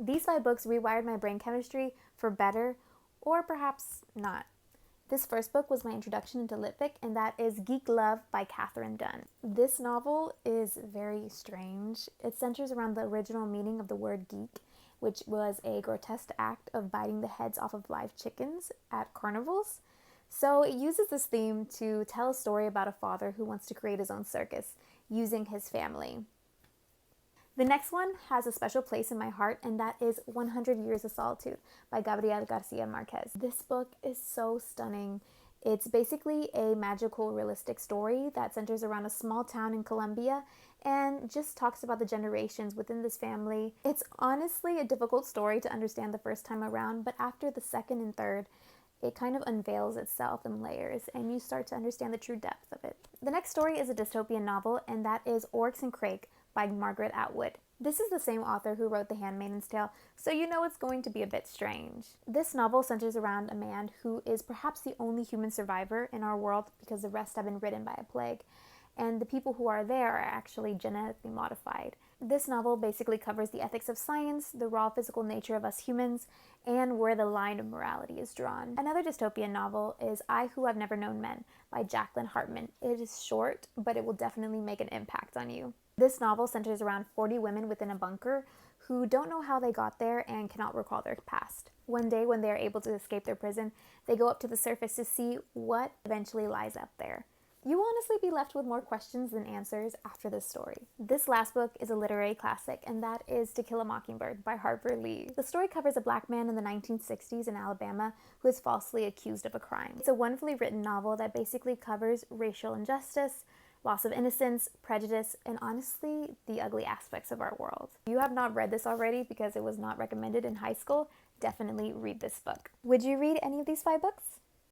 These 5 books rewired my brain chemistry for better, or perhaps not. This first book was my introduction into Litvic, and that is Geek Love by Katherine Dunn. This novel is very strange. It centers around the original meaning of the word geek, which was a grotesque act of biting the heads off of live chickens at carnivals. So it uses this theme to tell a story about a father who wants to create his own circus using his family. The next one has a special place in my heart, and that is 100 Years of Solitude by Gabriel Garcia Marquez. This book is so stunning. It's basically a magical, realistic story that centers around a small town in Colombia and just talks about the generations within this family. It's honestly a difficult story to understand the first time around, but after the second and third, it kind of unveils itself in layers and you start to understand the true depth of it. The next story is a dystopian novel, and that is Oryx and Crake by Margaret Atwood. This is the same author who wrote The Handmaid's Tale, so you know it's going to be a bit strange. This novel centers around a man who is perhaps the only human survivor in our world because the rest have been ridden by a plague, and the people who are there are actually genetically modified. This novel basically covers the ethics of science, the raw physical nature of us humans, and where the line of morality is drawn. Another dystopian novel is I Who Have Never Known Men by Jacqueline Hartman. It is short, but it will definitely make an impact on you. This novel centers around 40 women within a bunker who don't know how they got there and cannot recall their past. One day, when they are able to escape their prison, they go up to the surface to see what eventually lies up there. You will honestly be left with more questions than answers after this story. This last book is a literary classic, and that is To Kill a Mockingbird by Harper Lee. The story covers a black man in the 1960s in Alabama who is falsely accused of a crime. It's a wonderfully written novel that basically covers racial injustice, loss of innocence, prejudice, and honestly, the ugly aspects of our world. If you have not read this already because it was not recommended in high school, definitely read this book. Would you read any of these 5 books?